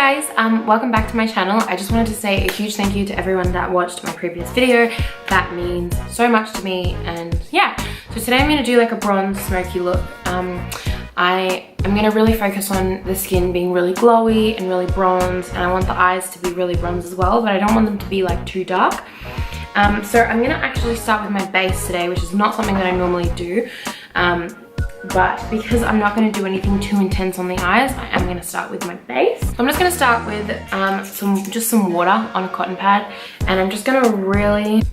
guys, welcome back to my channel. I just wanted to say a huge thank you to everyone that watched my previous video. That means so much to me, and yeah. So today I'm gonna do like a bronze smoky look. I am gonna really focus on the skin being really glowy and really bronze, and I want the eyes to be really bronze as well, but I don't want them to be like too dark. So I'm gonna actually start with my base today, which is not something that I normally do. But because I'm not going to do anything too intense on the eyes, I am going to start with my base. So I'm just going to start with some water on a cotton pad, and I'm just going to really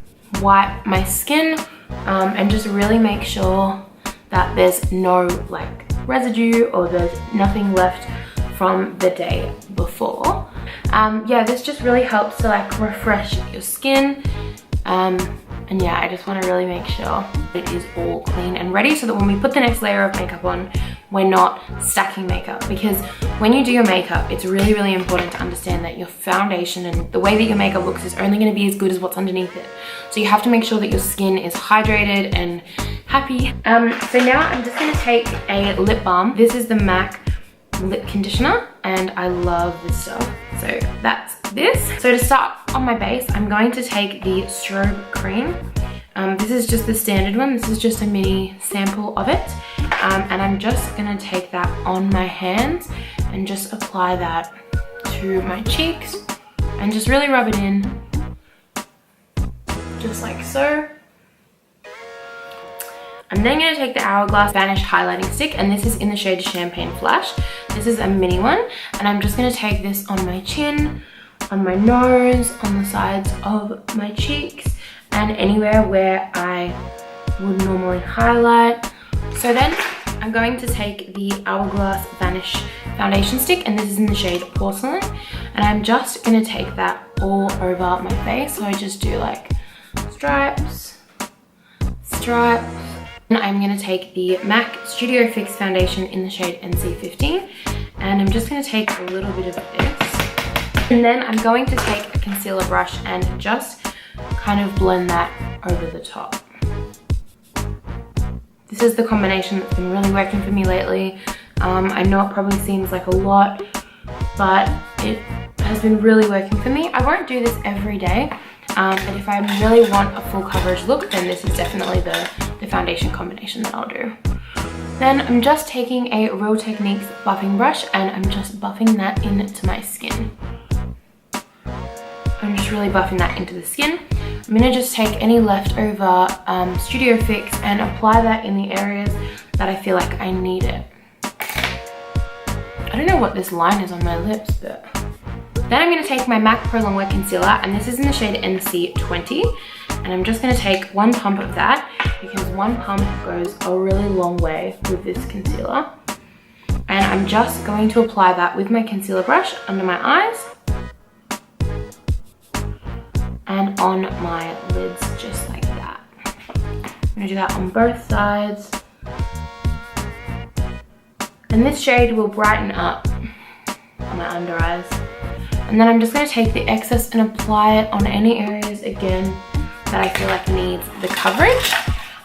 wipe my skin and just really make sure that there's no like residue or there's nothing left from the day before. Yeah, this just really helps to like refresh your skin. And yeah, I just want to really make sure it is all clean and ready so that when we put the next layer of makeup on, we're not stacking makeup. Because when you do your makeup, it's really, really important to understand that your foundation and the way that your makeup looks is only going to be as good as what's underneath it. So you have to make sure that your skin is hydrated and happy. So now I'm just going to take a lip balm. This is the MAC lip conditioner, and I love this stuff. So that's this. So to start on my base, I'm going to take the strobe cream. This is just the standard one. This is just a mini sample of it. And I'm just gonna take that on my hands and just apply that to my cheeks and just really rub it in, just like so. I'm then going to take the Hourglass Vanish Highlighting Stick, and this is in the shade Champagne Flash. This is a mini one, and I'm just going to take this on my chin, on my nose, on the sides of my cheeks, and anywhere where I would normally highlight. So then I'm going to take the Hourglass Vanish Foundation Stick, and this is in the shade Porcelain, and I'm just going to take that all over my face. So I just do like stripes, stripes. I'm going to take the MAC Studio Fix Foundation in the shade NC15, and I'm just going to take a little bit of this. And then I'm going to take a concealer brush and just kind of blend that over the top. This is the combination that's been really working for me lately. I know it probably seems like a lot, but it has been really working for me. I won't do this every day. But if I really want a full coverage look, then this is definitely the foundation combination that I'll do. Then I'm just taking a Real Techniques buffing brush, and I'm just buffing that into my skin. I'm just really buffing that into the skin. I'm going to just take any leftover Studio Fix and apply that in the areas that I feel like I need it. I don't know what this line is on my lips, but... Then I'm going to take my MAC Pro Longwear Concealer, and this is in the shade NC20. And I'm just going to take one pump of that, because one pump goes a really long way with this concealer. And I'm just going to apply that with my concealer brush under my eyes and on my lids, just like that. I'm going to do that on both sides. And this shade will brighten up my under eyes. And then I'm just going to take the excess and apply it on any areas again that I feel like needs the coverage.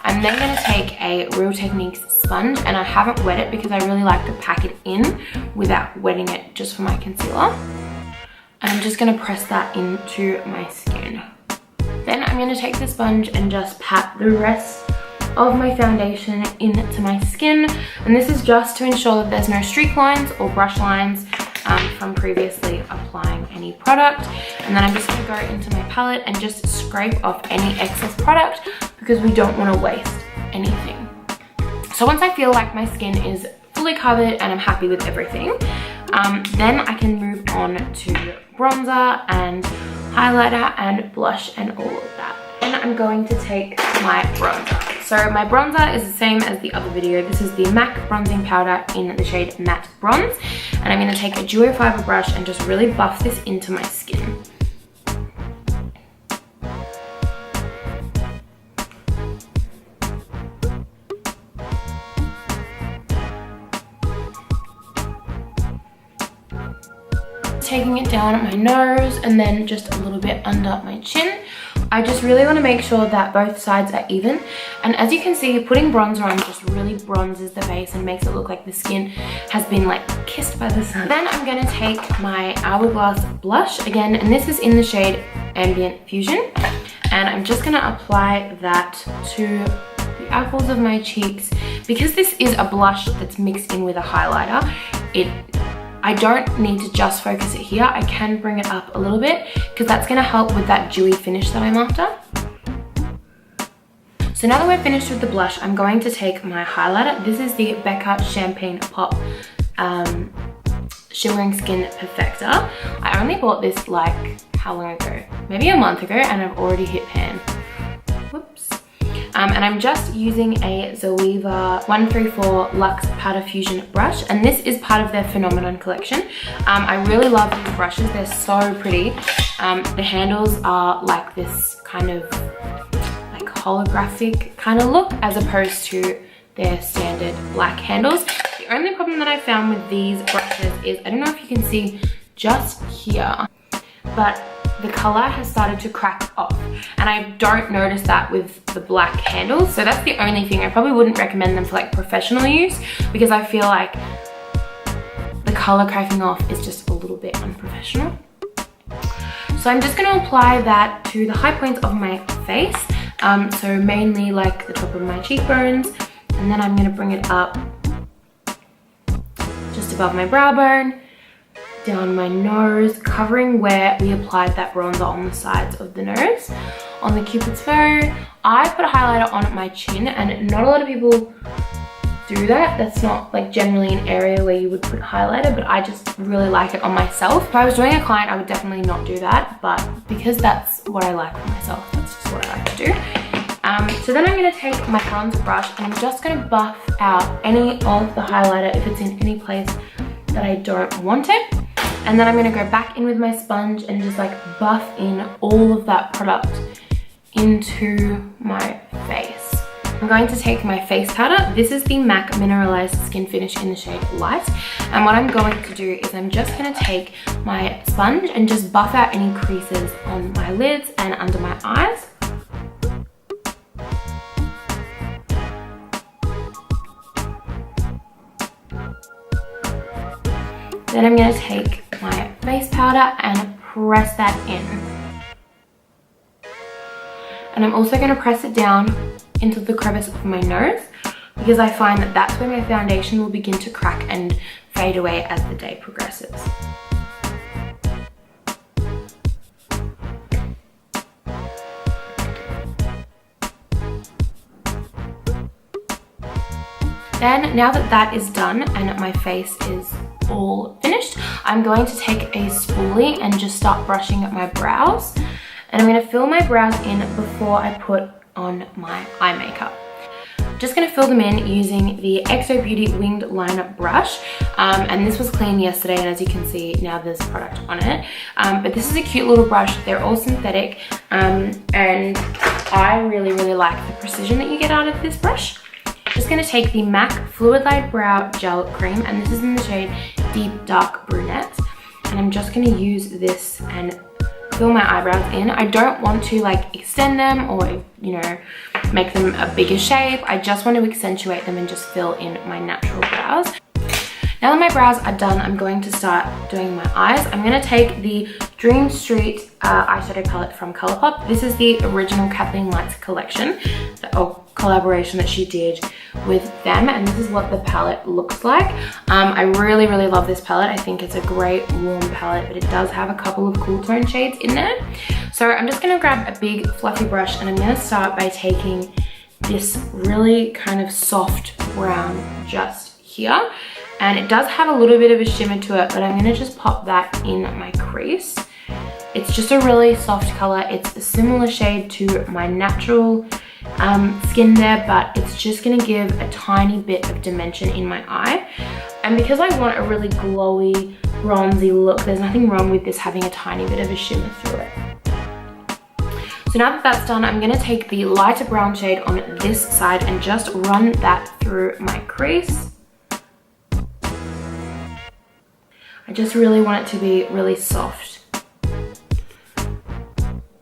I'm then going to take a Real Techniques sponge, and I haven't wet it because I really like to pack it in without wetting it just for my concealer. And I'm just going to press that into my skin. Then I'm going to take the sponge and just pat the rest of my foundation into my skin. And this is just to ensure that there's no streak lines or brush lines from previously applying any product. And then I'm just going to go into my palette and just scrape off any excess product, because we don't want to waste anything. So once I feel like my skin is fully covered and I'm happy with everything, then I can move on to bronzer and highlighter and blush and all of that. Then I'm going to take my bronzer. So my bronzer is the same as the other video. This is the MAC Bronzing Powder in the shade Matte Bronze. And I'm going to take a duo fiber brush and just really buff this into my skin. Taking it down at my nose and then just a little bit under my chin. I just really want to make sure that both sides are even. And as you can see, putting bronzer on just really bronzes the face and makes it look like the skin has been like kissed by the sun. Then I'm going to take my Hourglass blush again, and this is in the shade Ambient Fusion. And I'm just going to apply that to the apples of my cheeks. Because this is a blush that's mixed in with a highlighter, I don't need to just focus it here. I can bring it up a little bit because that's going to help with that dewy finish that I'm after. So now that we're finished with the blush, I'm going to take my highlighter. This is the Becca Champagne Pop Shimmering Skin Perfector. I only bought this like, how long ago? Maybe a month ago, and I've already hit pan. Whoops. And I'm just using a Zoeva 134 Luxe Powder Fusion brush, and this is part of their Phenomenon collection. I really love these brushes, they're so pretty. The handles are like this kind of like holographic kind of look as opposed to their standard black handles. The only problem that I found with these brushes is, I don't know if you can see just here, but the color has started to crack off, and I don't notice that with the black handles. So that's the only thing. I probably wouldn't recommend them for like professional use because I feel like the color cracking off is just a little bit unprofessional. So I'm just going to apply that to the high points of my face. So mainly like the top of my cheekbones, and then I'm going to bring it up just above my brow bone, down my nose, covering where we applied that bronzer on the sides of the nose. On the Cupid's bow, I put a highlighter on my chin, and not a lot of people do that. That's not like generally an area where you would put highlighter, but I just really like it on myself. If I was doing a client, I would definitely not do that, but because that's what I like for myself, that's just what I like to do. So then I'm going to take my bronzer brush, and I'm just going to buff out any of the highlighter if it's in any place that I don't want it. And then I'm going to go back in with my sponge and just like buff in all of that product into my face. I'm going to take my face powder. This is the MAC Mineralized Skin Finish in the shade Light. And what I'm going to do is I'm just going to take my sponge and just buff out any creases on my lids and under my eyes. Then I'm going to take my face powder and press that in. And I'm also going to press it down into the crevice of my nose because I find that that's where my foundation will begin to crack and fade away as the day progresses. Then, now that that is done and my face is all finished, I'm going to take a spoolie and just start brushing at my brows. And I'm going to fill my brows in before I put on my eye makeup. I'm just going to fill them in using the XO Beauty Winged Liner brush. And this was cleaned yesterday, and as you can see, now there's product on it. But this is a cute little brush. They're all synthetic, and I really like the precision that you get out of this brush. Just going to take the MAC Fluid Light Brow Gel Cream, and this is in the shade Deep Dark Brunette. And I'm just going to use this and fill my eyebrows in. I don't want to like extend them or, you know, make them a bigger shape. I just want to accentuate them and just fill in my natural brows. Now that my brows are done, I'm going to start doing my eyes. I'm going to take the Dream Street eyeshadow palette from ColourPop. This is the original Kathleen Lights collection, or collaboration that she did with them, and this is what the palette looks like. I really love this palette. I think it's a great warm palette, but it does have a couple of cool tone shades in there. So I'm just going to grab a big fluffy brush, and I'm going to start by taking this really kind of soft brown just here. And it does have a little bit of a shimmer to it, but I'm going to just pop that in my crease. It's just a really soft color. It's a similar shade to my natural skin there, but it's just going to give a tiny bit of dimension in my eye. And because I want a really glowy, bronzy look, there's nothing wrong with this having a tiny bit of a shimmer through it. So now that that's done, I'm going to take the lighter brown shade on this side and just run that through my crease. I just really want it to be really soft.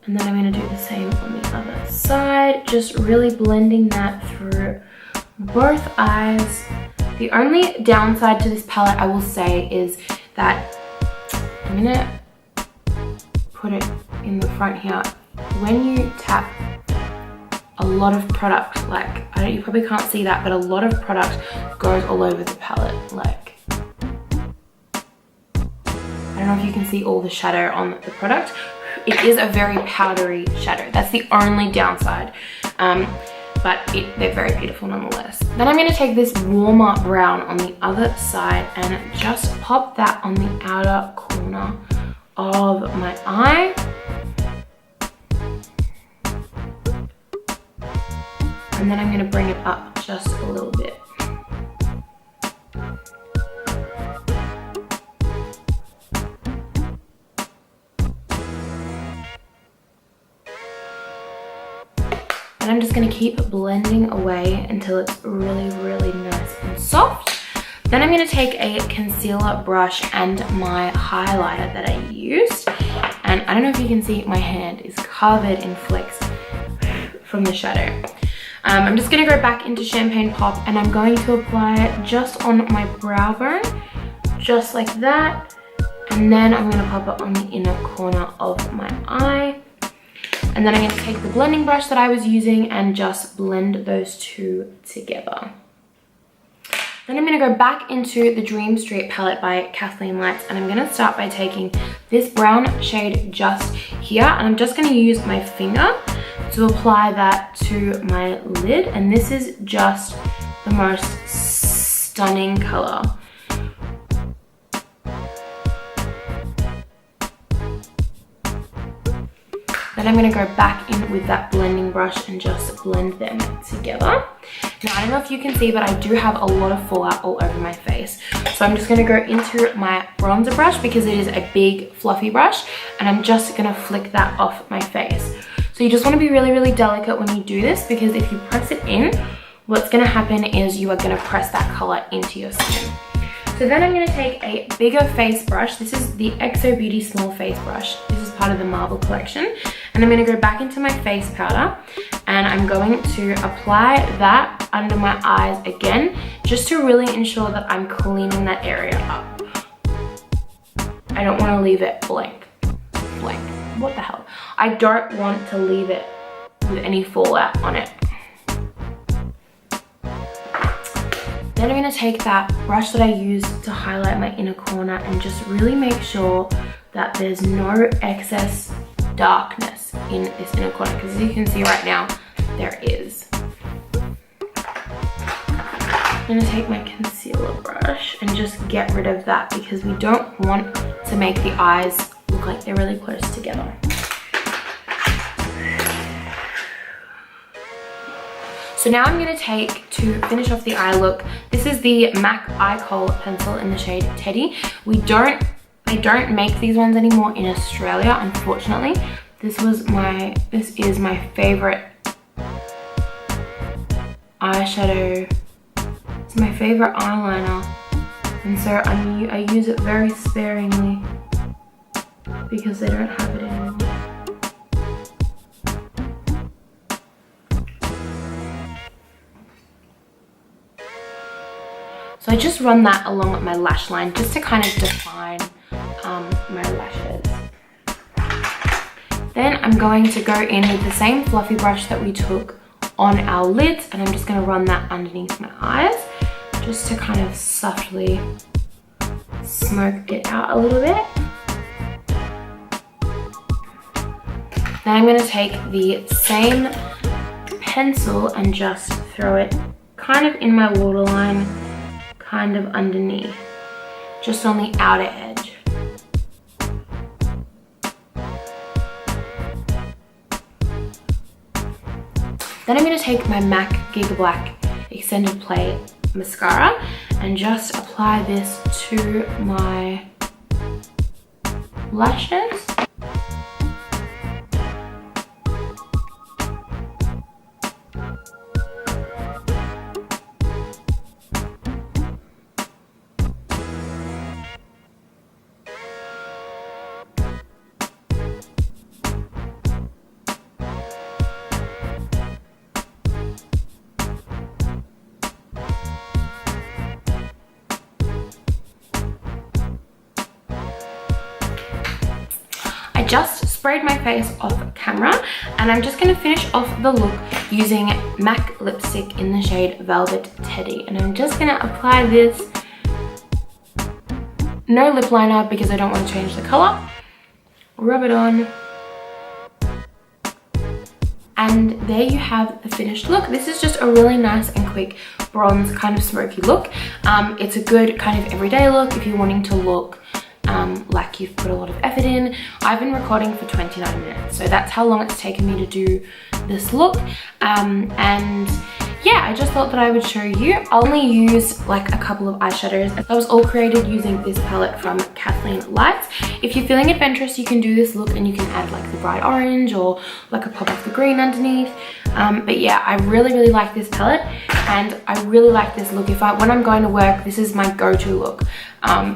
And then I'm going to do the same on the other side, just really blending that through both eyes. The only downside to this palette, I will say, is that I'm going to put it in the front here. When you tap, a lot of product, like, you probably can't see that, but a lot of product goes all over the palette. Like, I don't know if you can see all the shadow on the product. It is a very powdery shadow. That's the only downside, but they're very beautiful nonetheless. Then I'm going to take this warmer brown on the other side and just pop that on the outer corner of my eye. And then I'm going to bring it up just a little bit. And I'm just going to keep blending away until it's really, really nice and soft. Then I'm going to take a concealer brush and my highlighter that I used. And I don't know if you can see, my hand is covered in flecks from the shadow. I'm just going to go back into Champagne Pop and I'm going to apply it just on my brow bone, just like that. And then I'm going to pop it on the inner corner of my eye. And then I'm going to take the blending brush that I was using and just blend those two together. Then I'm going to go back into the Dream Street palette by Kathleen Lights, and I'm going to start by taking this brown shade just here, and I'm just going to use my finger to apply that to my lid, and this is just the most stunning color. Then I'm going to go back in with that blending brush and just blend them together. Now, I don't know if you can see, but I do have a lot of fallout all over my face. So I'm just going to go into my bronzer brush because it is a big fluffy brush, and I'm just going to flick that off my face. So you just want to be really, really delicate when you do this, because if you press it in, what's going to happen is you are going to press that color into your skin. So then I'm going to take a bigger face brush. This is the XO Beauty Small Face Brush. This is part of the Marble collection. And I'm going to go back into my face powder and I'm going to apply that under my eyes again, just to really ensure that I'm cleaning that area up. I don't want to leave it blank. What the hell? I don't want to leave it with any fallout on it. Then I'm going to take that brush that I used to highlight my inner corner and just really make sure that there's no excess darkness in this inner corner, because as you can see right now, there is. I'm going to take my concealer brush and just get rid of that, because we don't want to make the eyes look like they're really close together. So now I'm going to take, to finish off the eye look, this is the MAC Eye Kohl pencil in the shade Teddy. They don't make these ones anymore in Australia, unfortunately. This is my favorite eyeshadow. It's my favorite eyeliner, and so I use it very sparingly because they don't have it anymore. So I just run that along my lash line just to kind of define my lashes. Then I'm going to go in with the same fluffy brush that we took on our lids, and I'm just going to run that underneath my eyes just to kind of softly smoke it out a little bit. Then I'm going to take the same pencil and just throw it kind of in my waterline, kind of underneath, just on the outer edge. Then I'm going to take my MAC Giga Black Extended Play Mascara and just apply this to my lashes. just sprayed my face off camera, and I'm just gonna finish off the look using MAC lipstick in the shade Velvet Teddy. And I'm just gonna apply this. No lip liner because I don't want to change the color. Rub it on. And there you have the finished look. This is just a really nice and quick bronze kind of smoky look. It's a good kind of everyday look if you're wanting to look like you've put a lot of effort in. I've been recording for 29 minutes, so that's how long it's taken me to do this look. And yeah, I just thought that I would show you. I'll only use like a couple of eyeshadows. That was all created using this palette from Kathleen Lights. If you're feeling adventurous, you can do this look and you can add like the bright orange or like a pop of the green underneath. But yeah, I really like this palette, and I really like this look. When I'm going to work, this is my go-to look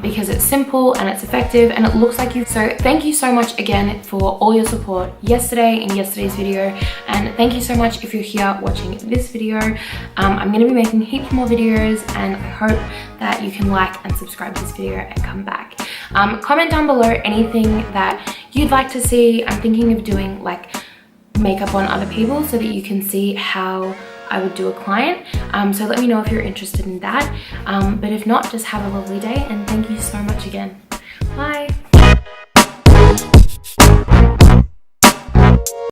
because it's simple and it's effective and it looks like you. So thank you so much again for all your support yesterday in yesterday's video, and thank you so much if you're here watching this video. I'm going to be making heaps more videos, and I hope that you can like and subscribe to this video and come back. Comment down below anything that you'd like to see. I'm thinking of doing like makeup on other people so that you can see how I would do a client. So let me know if you're interested in that. But if not, just have a lovely day, and thank you so much again. Bye.